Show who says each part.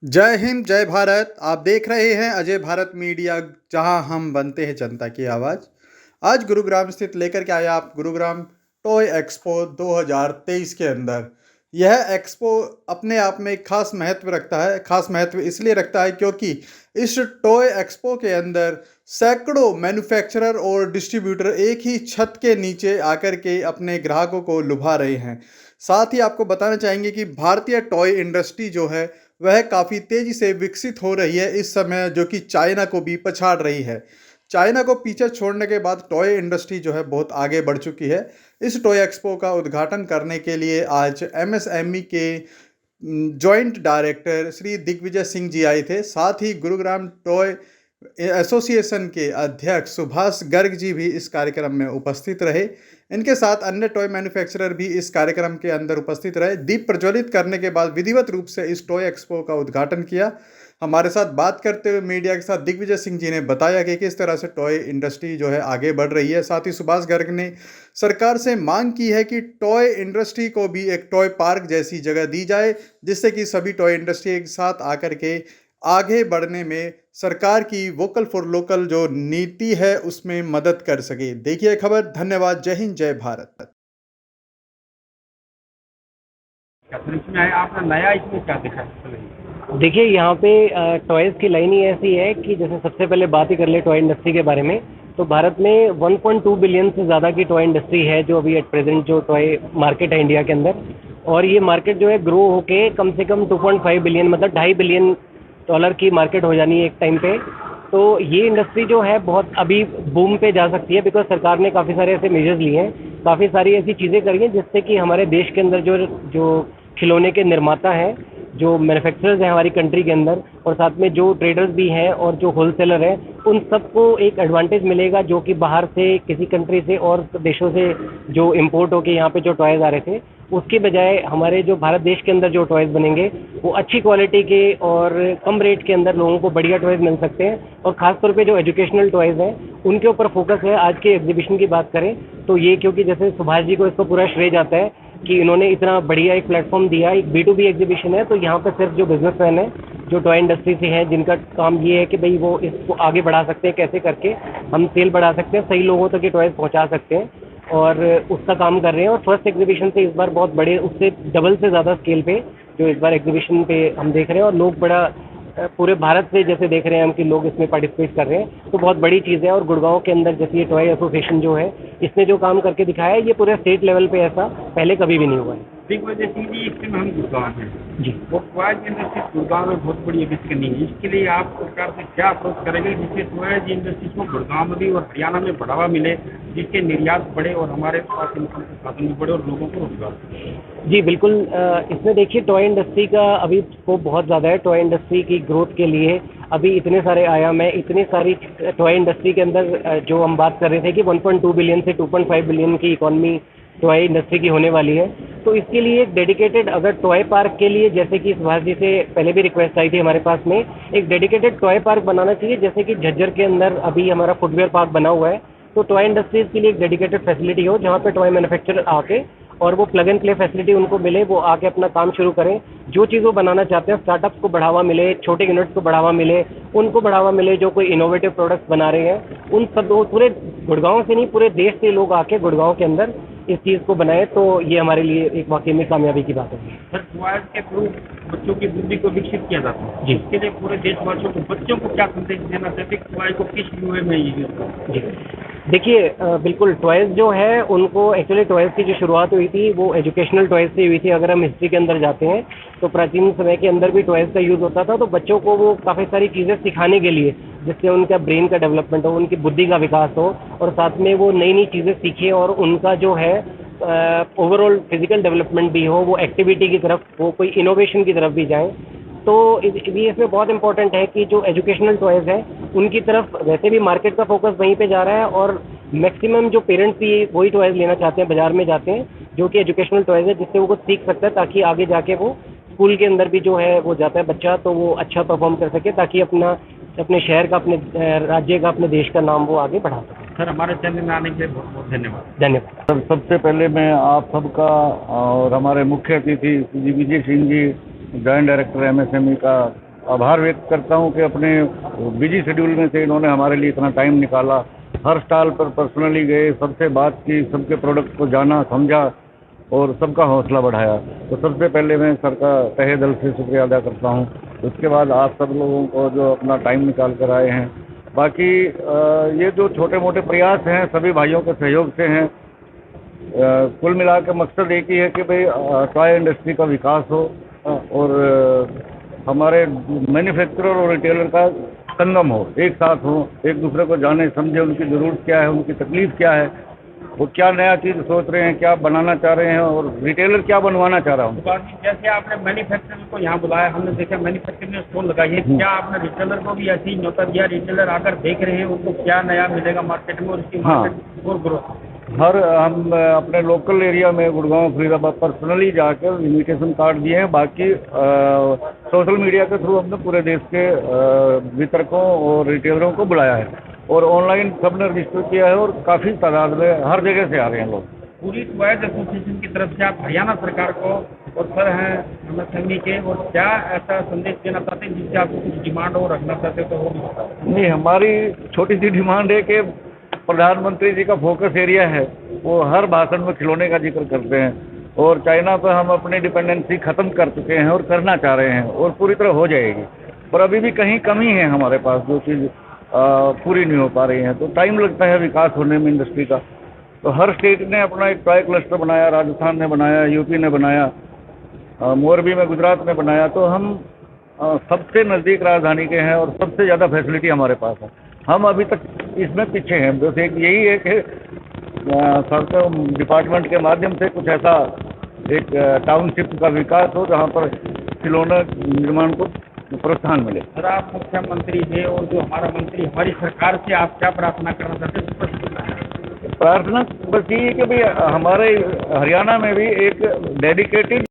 Speaker 1: जय हिंद, जय भारत। आप देख रहे हैं अजय भारत मीडिया, जहां हम बनते हैं जनता की आवाज़। आज गुरुग्राम स्थित लेकर के आए आप गुरुग्राम टॉय एक्सपो 2023 के अंदर। यह एक्सपो अपने आप में एक खास महत्व रखता है। खास महत्व इसलिए रखता है क्योंकि इस टॉय एक्सपो के अंदर सैकड़ों मैन्युफैक्चरर और डिस्ट्रीब्यूटर एक ही छत के नीचे आकर के अपने ग्राहकों को लुभा रहे हैं। साथ ही आपको बताना चाहेंगे कि भारतीय टॉय इंडस्ट्री जो है वह काफ़ी तेज़ी से विकसित हो रही है इस समय, जो कि चाइना को भी पछाड़ रही है। चाइना को पीछे छोड़ने के बाद टॉय इंडस्ट्री जो है बहुत आगे बढ़ चुकी है। इस टॉय एक्सपो का उद्घाटन करने के लिए आज एमएसएमई के जॉइंट डायरेक्टर श्री दिग्विजय सिंह जी आए थे। साथ ही गुरुग्राम टॉय एसोसिएशन के अध्यक्ष सुभाष गर्ग जी भी इस कार्यक्रम में उपस्थित रहे। इनके साथ अन्य टॉय मैन्युफैक्चरर भी इस कार्यक्रम के अंदर उपस्थित रहे। दीप प्रज्वलित करने के बाद विधिवत रूप से इस टॉय एक्सपो का उद्घाटन किया। हमारे साथ बात करते हुए मीडिया के साथ दिग्विजय सिंह जी ने बताया कि किस तरह से टॉय इंडस्ट्री जो है आगे बढ़ रही है। साथ ही सुभाष गर्ग ने सरकार से मांग की है कि टॉय इंडस्ट्री को भी एक टॉय पार्क जैसी जगह दी जाए, जिससे कि सभी टॉय इंडस्ट्री एक साथ आकर के आगे बढ़ने में सरकार की वोकल फॉर लोकल जो नीति है उसमें मदद कर सके। देखिए खबर। धन्यवाद। जय हिंद, जय भारत।
Speaker 2: इसमें आया आपने नया इसमें क्या देखा?
Speaker 3: देखिए यहाँ पे टॉयज़ की लाइन ही ऐसी है कि जैसे सबसे पहले बात ही कर ले टॉय इंडस्ट्री के बारे में, तो भारत में 1.2 बिलियन से ज़्यादा की टॉय इंडस्ट्री है जो अभी एट प्रेजेंट जो टॉय मार्केट है इंडिया के अंदर। और ये मार्केट जो है ग्रो होके कम से कम 2.5 बिलियन मतलब $2.5 बिलियन की मार्केट हो जानी है एक टाइम पे। तो ये इंडस्ट्री जो है बहुत अभी बूम पे जा सकती है, बिकॉज सरकार ने काफ़ी सारे ऐसे मेजर्स लिए हैं, काफ़ी सारी ऐसी चीज़ें करी हैं जिससे कि हमारे देश के अंदर जो जो खिलौने के निर्माता हैं, जो मैन्युफैक्चरर्स हैं हमारी कंट्री के अंदर, और साथ में जो ट्रेडर्स भी हैं और जो होलसेलर हैं, उन सबको एक एडवांटेज मिलेगा जो कि बाहर से किसी कंट्री से और देशों से जो इंपोर्ट होके यहाँ पे जो टॉयज़ आ रहे थे, उसके बजाय हमारे जो भारत देश के अंदर जो टॉयज़ बनेंगे वो अच्छी क्वालिटी के और कम रेट के अंदर लोगों को बढ़िया टॉयज़ मिल सकते हैं। और ख़ासतौर पे जो एजुकेशनल टॉयज़ हैं उनके ऊपर फोकस है। आज के एग्जीबिशन की बात करें तो ये, क्योंकि जैसे सुभाष जी को इसको पूरा श्रेय जाता है कि इन्होंने इतना बढ़िया एक प्लेटफॉर्म दिया। एक B2B एग्जीबिशन है, तो यहाँ पे सिर्फ जो बिजनेसमैन है जो टॉय इंडस्ट्री से हैं, जिनका काम ये है कि भाई वो इसको आगे बढ़ा सकते हैं, कैसे करके हम सेल बढ़ा सकते हैं, सही लोगों तक ये टॉयज़ पहुँचा सकते हैं, और उसका काम कर रहे हैं। और फर्स्ट एग्जीबिशन से इस बार बहुत बड़े, उससे डबल से ज़्यादा स्केल पे जो इस बार एग्जीबिशन पे हम देख रहे हैं, और लोग बड़ा पूरे भारत से जैसे देख रहे हैं हम कि लोग इसमें पार्टिसिपेट कर रहे हैं, तो बहुत बड़ी चीज़ है। और गुड़गांव के अंदर जैसे ये टॉय एसोसिएशन जो है, इसने जो काम करके दिखाया है, ये पूरे स्टेट लेवल पे ऐसा पहले कभी भी नहीं हुआ है।
Speaker 2: दिग्विजय सिंह जी, इस समय हम गुड़गांव हैं
Speaker 3: जी।
Speaker 2: वो टॉय इंडस्ट्री गुड़गांव में बहुत बड़ी विकसित करनी है। इसके लिए आप सरकार से क्या अप्रोच करेंगे जिससे टॉय इंडस्ट्री को गुड़गांव में भी और हरियाणा में बढ़ावा मिले, जिसके निर्यात बढ़े और हमारे पास इनकम के साधन भी बढ़े और लोगों को रोजगार मिले?
Speaker 3: जी बिल्कुल। इसमें देखिए टॉय इंडस्ट्री का अभी स्कोप बहुत ज़्यादा है। टॉय इंडस्ट्री की ग्रोथ के लिए अभी इतने सारे आयाम हैं, इतनी सारी टॉय इंडस्ट्री के अंदर जो हम बात कर रहे थे कि 1.2 बिलियन से 2.5 बिलियन की इकॉनमी टॉय इंडस्ट्री की होने वाली है। तो इसके लिए एक डेडिकेटेड, अगर टॉय पार्क के लिए, जैसे कि सुभाष जी से पहले भी रिक्वेस्ट आई थी हमारे पास में, एक डेडिकेटेड टॉय पार्क बनाना चाहिए। जैसे कि झज्जर के अंदर अभी हमारा फुटवेयर पार्क बना हुआ है, तो टॉय इंडस्ट्रीज़ के लिए एक डेडिकेटेड फैसिलिटी हो जहाँ पे टॉय मैन्युफैक्चरर आके और वो प्लग एंड प्ले फैसिलिटी उनको मिले, वो आके अपना काम शुरू करें। जो चीज़ वो बनाना चाहते हैं, स्टार्टअप्स को बढ़ावा मिले, छोटे यूनिट्स को बढ़ावा मिले, उनको बढ़ावा मिले जो कोई इनोवेटिव प्रोडक्ट्स बना रहे हैं, उन सब पूरे गुड़गांव से नहीं पूरे देश से लोग आके गुड़गांव के अंदर इस चीज़ को बनाए, तो ये हमारे लिए एक वाकई में कामयाबी की बात है।
Speaker 2: सर, टॉयज़ के थ्रू बच्चों की बुद्धि को विकसित किया जाता है
Speaker 3: जी।
Speaker 2: इसके लिए पूरे देशवासियों को, बच्चों को क्या संदेश देना चाहते हैं, टॉय को किस वे में यूज करें?
Speaker 3: जी देखिए, बिल्कुल टॉयज़ जो है उनको, एक्चुअली टॉयज़ की जो शुरुआत हुई थी वो एजुकेशनल टॉयज़ से हुई थी। अगर हम हिस्ट्री के अंदर जाते हैं तो प्राचीन समय के अंदर भी टॉयज़ का यूज़ होता था, तो बच्चों को वो काफ़ी सारी चीज़ें सिखाने के लिए, जिससे उनका ब्रेन का डेवलपमेंट हो, उनकी बुद्धि का विकास हो, और साथ में वो नई नई चीज़ें सीखें और उनका जो है ओवरऑल फिजिकल डेवलपमेंट भी हो, वो एक्टिविटी की तरफ, वो कोई इनोवेशन की तरफ भी जाएं। तो ये इसमें बहुत इंपॉर्टेंट है कि जो एजुकेशनल टॉयज़ हैं उनकी तरफ, वैसे भी मार्केट का फोकस वहीं पे जा रहा है, और मैक्सिमम जो पेरेंट्स भी वही टॉयज़ लेना चाहते हैं, बाज़ार में जाते हैं जो कि एजुकेशनल टॉयज़ है, जिससे वो कुछ सीख सकता है, ताकि आगे जाके वो स्कूल के अंदर भी जो है वो जाता है बच्चा, तो वो अच्छा परफॉर्म कर सके, ताकि अपने शहर का, अपने राज्य का, अपने देश का नाम वो आगे बढ़ा सके।
Speaker 2: सर, हमारे चैनल में आने के लिए बहुत बहुत धन्यवाद।
Speaker 3: धन्यवाद।
Speaker 4: सर, सबसे पहले मैं आप सबका और हमारे मुख्य अतिथि Digvijay Singh ji, joint director MSME का आभार व्यक्त करता हूं कि अपने बिजी शेड्यूल में से इन्होंने हमारे लिए इतना टाइम निकाला। हर स्टॉल पर पर्सनली गए, सबसे बात की, सबके प्रोडक्ट को जाना, समझा और सबका हौसला बढ़ाया। तो सबसे पहले मैं सर का तहे दिल से शुक्रिया अदा करता हूं। उसके बाद आप सब लोगों को जो अपना टाइम निकाल कर आए हैं। बाकी ये जो छोटे मोटे प्रयास हैं सभी भाइयों के सहयोग से हैं। कुल मिला के मकसद एक ही है कि भाई टॉय इंडस्ट्री का विकास हो और हमारे मैन्युफैक्चरर और रिटेलर का संगम हो, एक साथ हो, एक दूसरे को जाने समझे, उनकी ज़रूरत क्या है, उनकी तकलीफ़ क्या है, वो क्या नया चीज़ सोच रहे हैं, क्या बनाना चाह रहे हैं और रिटेलर क्या बनवाना चाह रहा हूँ।
Speaker 2: बाकी जैसे आपने मैन्युफैक्चरर को यहाँ बुलाया, हमने देखा मैन्युफैक्चरिंग में स्टॉल लगाई है, क्या आपने रिटेलर को भी ऐसे ही न्योता दिया? रिटेलर आकर देख रहे हैं उनको क्या नया मिलेगा मार्केट में और इसकी मार्केट और ग्रोथ?
Speaker 4: हम अपने लोकल एरिया में गुड़गांव फरीदाबाद पर्सनली जाकर इन्विटेशन कार्ड दिए हैं। बाकी सोशल मीडिया के थ्रू हमने पूरे देश के वितरकों और रिटेलरों को बुलाया है और ऑनलाइन सबने रजिस्टर किया है और काफ़ी तादाद में हर जगह से आ रहे हैं लोग।
Speaker 2: पूरी टॉयज एसोसिएशन की तरफ से आप हरियाणा सरकार को और सर हैं एमएसएमई के, और क्या ऐसा संदेश देना चाहते हैं जिससे आप कुछ डिमांड और रखना चाहते तो वो?
Speaker 4: नहीं, हमारी छोटी सी डिमांड है कि प्रधानमंत्री जी का फोकस एरिया है, वो हर भाषण में खिलौने का जिक्र करते हैं और चाइना पर हम अपनी डिपेंडेंसी ख़त्म कर चुके हैं और करना चाह रहे हैं और पूरी तरह हो जाएगी। पर अभी भी कहीं कमी है हमारे पास, जो चीज़ पूरी नहीं हो पा रही है। तो टाइम लगता है विकास होने में इंडस्ट्री का। तो हर स्टेट ने अपना एक टॉय क्लस्टर बनाया, राजस्थान ने बनाया, यूपी ने बनाया, मोरबी में गुजरात ने बनाया। तो हम सबसे नज़दीक राजधानी के हैं और सबसे ज़्यादा फैसिलिटी हमारे पास है। हम अभी तक इसमें पीछे हैं। बस एक यही है कि सरकार डिपार्टमेंट के माध्यम से कुछ ऐसा एक टाउनशिप का विकास हो जहाँ पर खिलौना निर्माण को प्रोत्साहन मिले।
Speaker 2: सर, आप मुख्यमंत्री हैं और जो हमारा मंत्री, हमारी सरकार से आप क्या प्रार्थना करना चाहते हैं?
Speaker 4: प्रार्थना बस यही है कि भाई हमारे हरियाणा में भी एक डेडिकेटेड